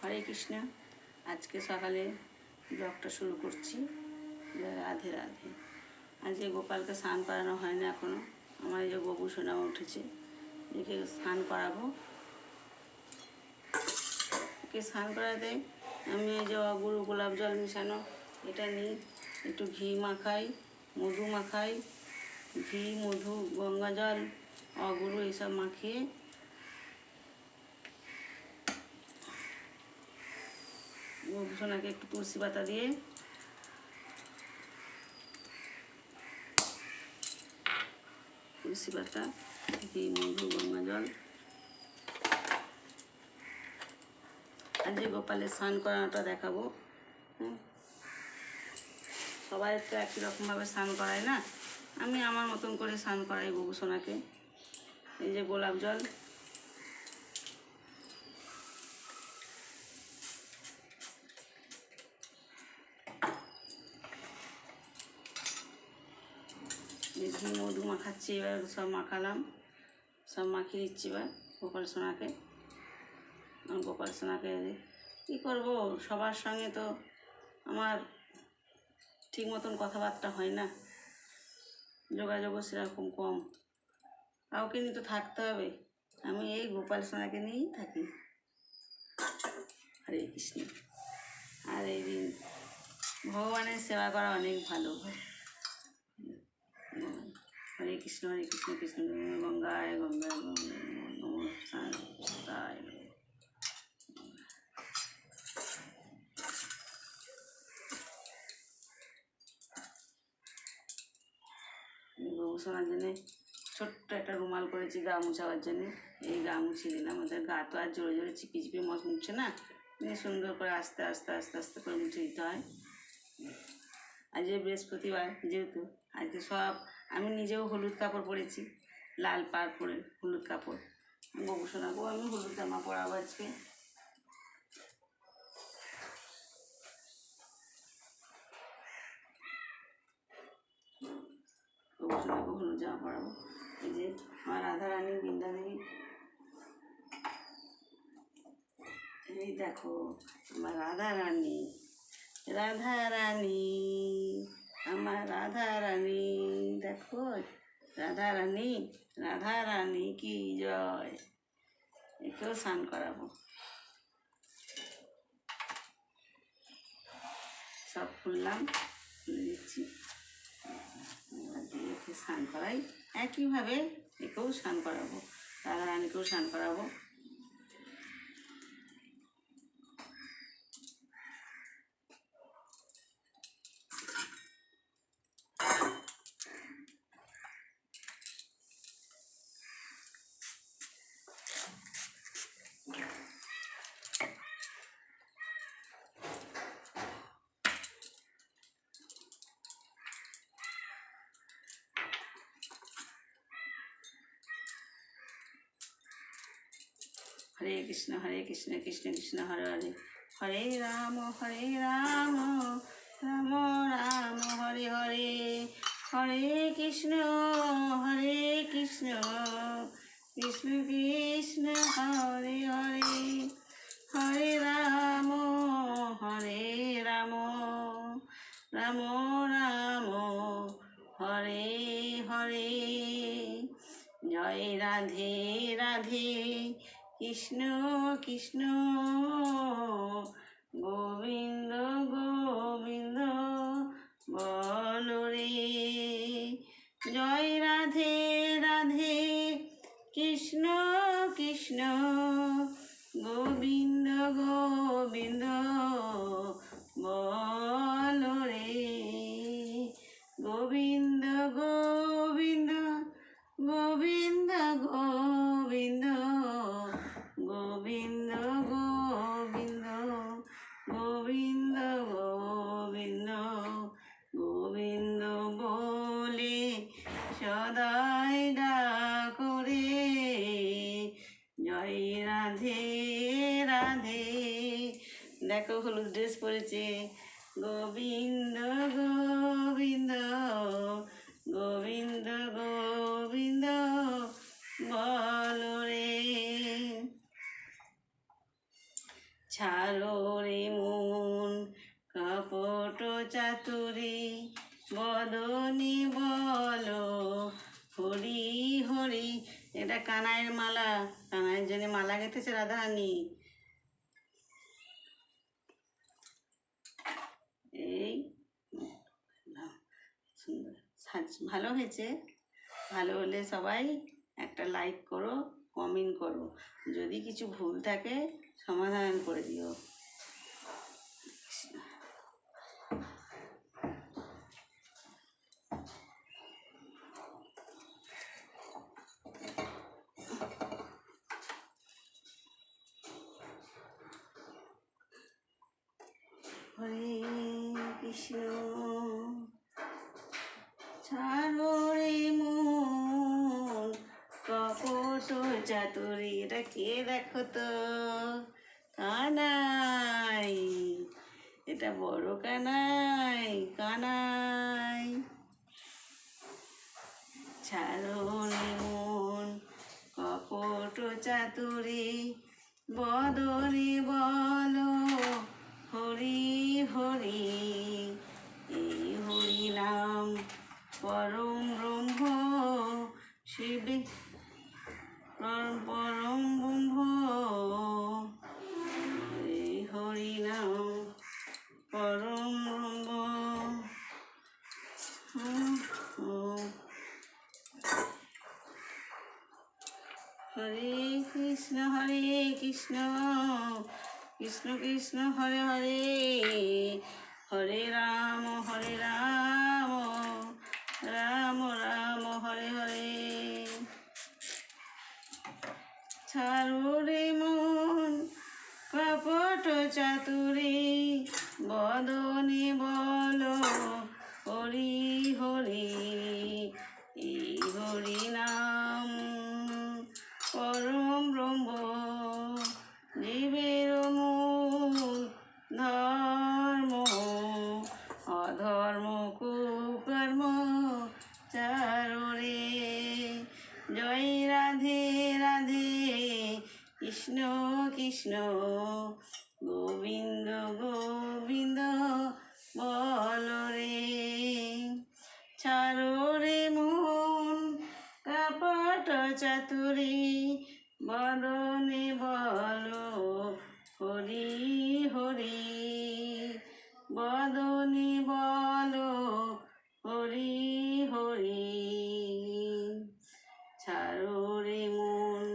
হরে কৃষ্ণ। আজকে সকালে ব্লগটা শুরু করছি। রাধে রাধে। আজকে গোপালকে স্নান করানো হয় না এখনও। আমার এই যে ববু সোনা উঠেছে, একে স্নান করাবো। একে স্নান করাতে আমি এই যে অগুরু গোলাপ জল মিশানো এটা নিই, একটু ঘি মাখাই, মধু মাখাই, ঘি মধু গঙ্গা জল অগুরু এইসব মাখিয়ে ববু সোনাকে একটু তুলসী পাতা দিয়ে তুলসী পাতা, ঘি মধু গঙ্গা জল। আজকে গোপালের স্নান করানোটা দেখাবো। সবাই তো একই রকমভাবে স্নান করায় না, আমি আমার মতন করে স্নান করাই ববু সোনাকে। এই যে গোলাপ জল, ঘি মধু মাখাচ্ছি। এবার সব মাখালাম, সব মাখিয়ে দিচ্ছি এবার গোপাল সোনাকে। গোপাল সোনাকে কী করবো, সবার সঙ্গে তো আমার ঠিক মতন কথাবার্তা হয় না, যোগাযোগও সেরকম কম। কাউকে নিয়ে তো থাকতে হবে, আমি এই গোপাল সোনাকে নিয়েই থাকি। হরে কৃষ্ণ। আর এই দিন ভগবানের সেবা করা অনেক ভালো। হরে কৃষ্ণ হরে কৃষ্ণ কৃষ্ণ গঙ্গায় গঙ্গায় গঙ্গায় নমঃ শান্তায়। ববু শোনার জন্যে ছোট্ট একটা রুমাল করেছি গা মুছাবার জন্যে। এই গা মুছিয়ে দিলাম। ওদের গা তো আর জোরে জোরে চিপি চিপি মুছছে না, সুন্দর করে আস্তে আস্তে আস্তে আস্তে করে মুছে দিতে হয়। আজকে বৃহস্পতিবার যেহেতু, আজকে সব আমি নিজেও হলুদ কাপড় পরেছি, লাল পাড় পরে হলুদ কাপড়। ববু শোনাকেও আমি হলুদ জামা পরাবো আজকে। ববু শোনাকেও হলুদ জামা পরাবো। এই যে আমার রাধা রানী বৃন্দা দেবী, এই দেখো আমার রাধা রানী, রাধা রানী আমার রাধা রানী, দেখো রাধা রানী, রাধা রানী কি জয়। একেও স্নান করাবো। সব খুললাম, খুলে দিচ্ছি, দিয়ে একে স্নান করাই। একইভাবে একেও স্নান করাবো, রাধা রানীকেও স্নান করাবো। হরে কৃষ্ণ কৃষ্ণ কৃষ্ণ হরে হরে, হরে রাম রাম রাম হরে হরে, হরে কৃষ্ণ কৃষ্ণ কৃষ্ণ হরে হরে, হরে রাম রাম রাম হরে হরে। জয় রাধে রাধে, কৃষ্ণ কৃষ্ণ গোবিন্দ গোবিন্দ বল রে। জয় রাধে রাধে, কৃষ্ণ কৃষ্ণ গোবিন্দ গোবিন্দ বল রে। গোবিন্দ গোবিন্দ গোবিন্দ গোবিন্দ গোবিন্দ গোবিন্দ গোবিন্দ গোবিন্দ গোবিন্দ বলে সদাই ডাকরে। জয় রাধে রাধে। দেখো হলুদ ড্রেস পরেছে। গোবিন্দ গোবিন্দ গোবিন্দ গোবিন্দ বল রে। ছাড়ো রে মন কপট চাতুরি, বদনি বলো হরি হরি। এটা কানাইয়ের মালা, কানাইয়ের জন্য মালা গেঁথেছে রাধারানী। এই সুন্দর ভালো হয়েছে। ভালো হলে সবাই একটা লাইক করো, কমেন্ট করো, যদি কিছু ভুল থাকে সমাধান করে দিও। হরে কৃষ্ণ। ছাড়ো রে মন কপট চাতুরি। এটা কে দেখো তো? কানাই। এটা বড় কানাই, কানাই। ছাড়ো রে মন কপট চাতুরি, বদনে বলো হরি হরি। এই হরি নাম পরম ব্রহ্ম, শিবে পরম ব্রহ্ম। এই হরি নাম পরম ব্রহ্ম। হরে কৃষ্ণ কৃষ্ণ কৃষ্ণ হরে হরে, হরে রাম রাম রাম হরে হরে। ছাড়ো রে মন কপট চাতুরি, বদনে বলো হরি হরি। এই হরি নাম পরম ব্রহ্ম, জীবের মূল ধর্ম। অধর্ম কুকর্ম ছাড়ো রে। জয় রাধে রাধে, কৃষ্ণ কৃষ্ণ গোবিন্দ গোবিন্দ বলো রে। ছাড়ো রে মন কপট চাতুরি, বদনে বলো হরি হরি। বদনে বলো হরি হরি। ছাড়ো রে মন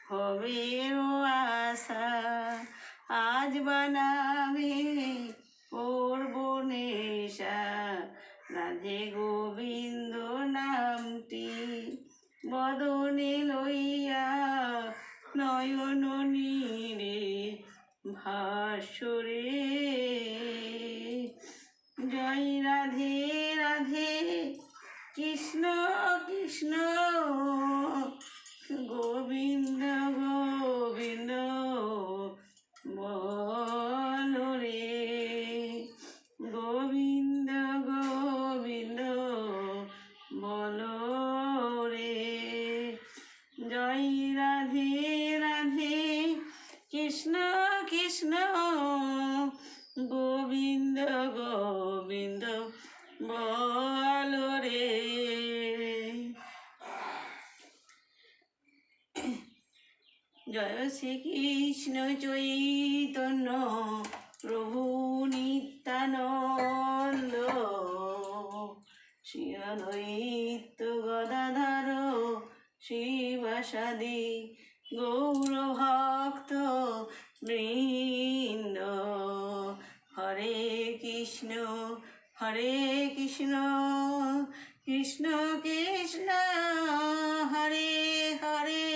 হবে আশা, আজ বানাবে করব নেশা। রাধে গোবিন্দ নামটি বদনে লইয়া, নয়ন নীরে ভাস্বরে। জয় রাধে রাধে, কৃষ্ণ কৃষ্ণ গোবিন্দ গোবিন্দ বলো রে। গোবিন্দ গোবিন্দ বলো রে। জয় রাধে রাধে, কৃষ্ণ কৃষ্ণ গোবিন্দ গোবিন্দ বলো রে। জয় শ্রীকৃষ্ণ চৈতন্য প্রভু নিত্যানন্দ, শ্রী অদ্বৈত গদাধর শিবাসাদি গৌর ভক্ত বৃন্দ। হরে কৃষ্ণ কৃষ্ণ কৃষ্ণ হরে হরে,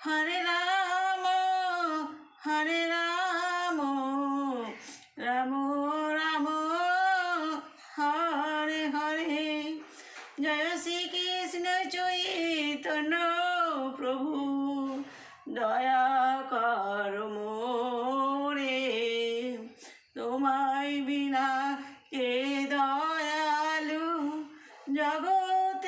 হরে রাম রাম রাম হরে হরে। জয় শ্রীকৃষ্ণ চৈতন্য প্রভু দয়া কর মোরে। তোমায় বিনা কে দয়ালু জগতে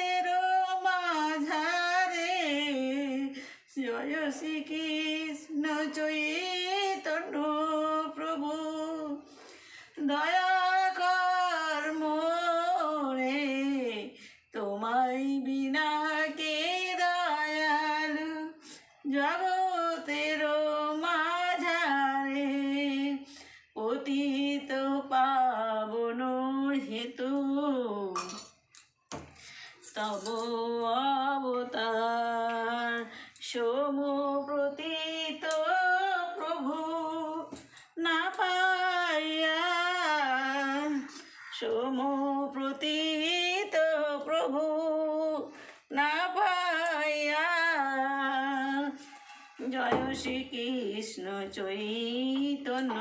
সমপ্রতীত প্রভু না পাইয়া। জয় শ্রীকৃষ্ণ চৈতন্য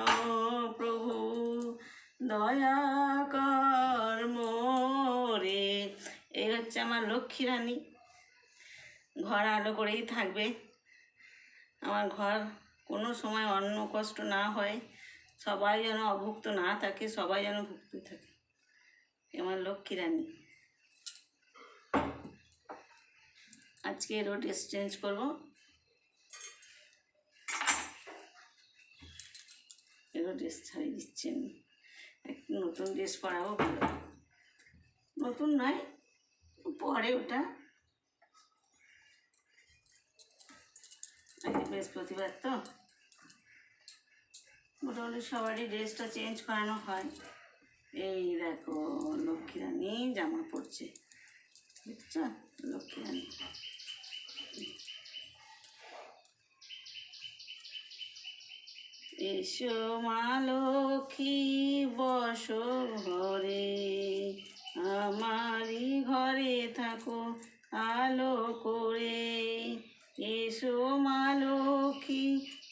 প্রভু দয়া কর মোরে। এই হচ্ছে আমার লক্ষ্মী রানী। ঘর আলো করেই থাকবে, আমার ঘর কোনো সময় অন্ন কষ্ট না হয়, সবাই যেন অভুক্ত না থাকে, সবাই যেন ভুক্ত থাকে। আমার লক্ষ্মী রানী। আজকে এরও ড্রেস চেঞ্জ করবো, এরও ড্রেস ছাড়িয়ে দিচ্ছি আমি। একটু নতুন ড্রেস পরাবো, ভালো, নতুন নয়, পরে ওটা। আজকে বৃহস্পতিবার তো মোটামুটি সবারই ড্রেসটা চেঞ্জ করানো হয়। এই দেখো লক্ষ্মী রানী জামা পরছে, বুঝছো? লক্ষ্মী রানী। এসো মা লক্ষ্মী বসো ঘরে, আমারই ঘরে থাকো আলো করে। এসো মা লক্ষ্মী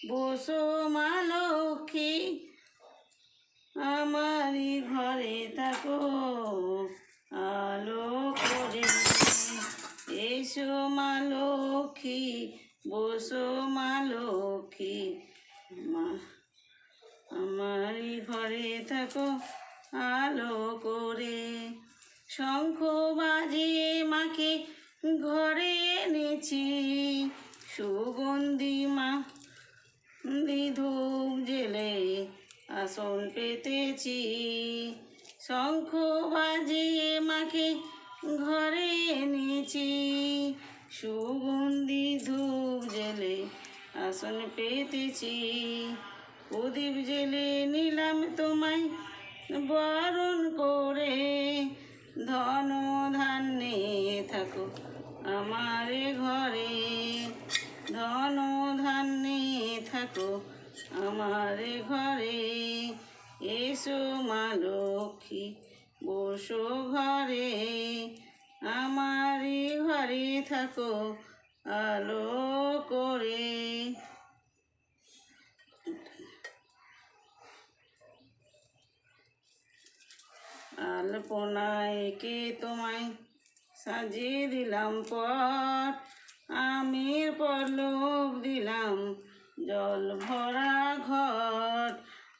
বসো মা লক্ষ্মী, আমারই ঘরে থাকো আলো করে। এসো মা লক্ষ্মী বসো মা লক্ষ্মী, আমারই ঘরে থাকো আলো করে। শঙ্খ বাজিয়ে মাকে ঘরে এনেছি, সুগন্ধি মা ধূপ জেলে আসন পেতেছি। শঙ্খ বাজিয়ে মাকে ঘরে এনেছি, সুগন্ধি ধূপ জেলে আসন পেতেছি। প্রদীপ জেলে নিলাম তোমায় বরণ করে, ধন ধান্যে থাকো আমার ঘরে, ধন ধান্যে থাকো আমার ঘরে। এসো মা লক্ষ্মী বসো ঘরে, আমারই ঘরে থাকো আলো করে। আলপনায় কে তোমায় সাজিয়ে দিলাম পট, আমের পল্লব দিলাম জল ভরা ঘট।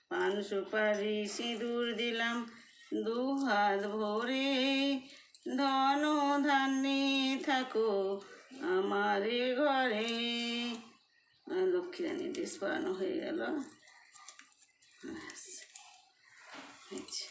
পান সুপারি সিঁদুর দিলাম দু হাত ভরে, ধন ধান্যে থাকো আমার ঘরে। লক্ষ্মী রানী ড্রেস পরানো হয়ে গেল। হয়েছে।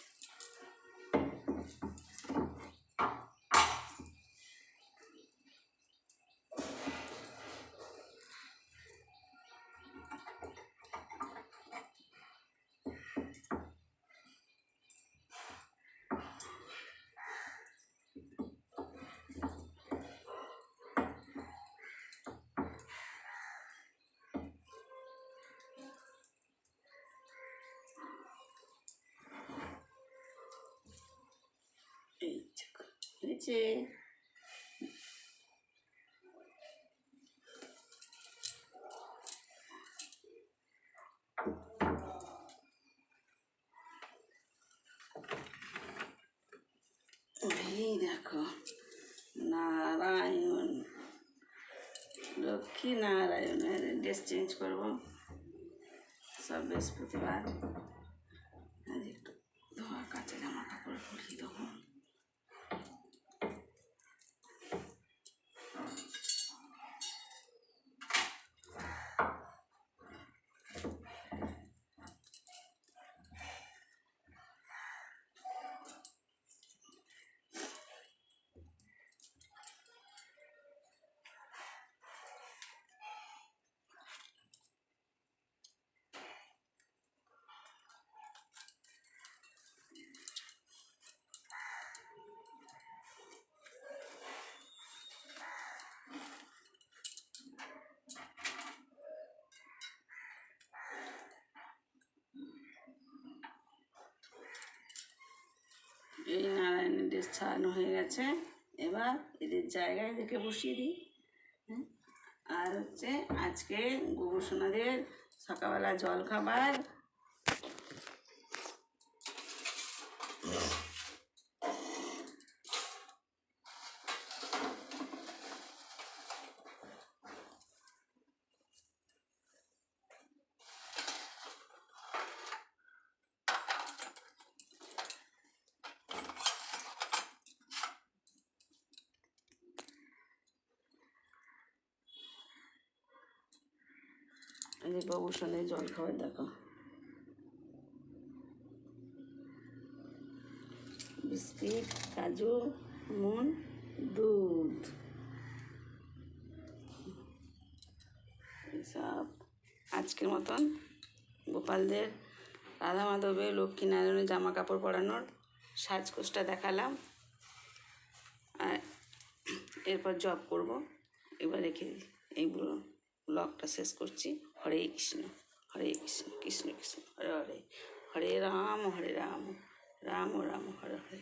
এই দেখো নারায়ণ, লক্ষ্মী নারায়ণের ড্রেস চেঞ্জ করবো, সব বৃহস্পতিবার। আজ একটু ধোয়া কাঁচা জামা কাপড় পরিয়ে দেবো। এই নারায়ণের ড্রেস ছাড়ানো হয়ে গেছে। এবার এদের জায়গায় এদেরকে বসিয়ে দিই। হ্যাঁ, আর হচ্ছে আজকে গোবর সোনাদের সকালবেলা জল খাবার এই যে গোবর সোনাদের জল খাবার দেখো, বিস্কিট, কাজু, আমন্ড, দুধ, এসব। আজকের মতন গোপালদের রাধা মাধবের লক্ষ্মীনারায়ণের জামা কাপড় পরানোর সাজগোজটা দেখালাম। আর এরপর জব করব। এবার রেখে দিই, এইগুলো ব্লগটা শেষ করছি। হরে কৃষ্ণ, হরে কৃষ্ণ, কৃষ্ণ কৃষ্ণ হরে হরে, হরে রাম রাম রাম হরে হরে।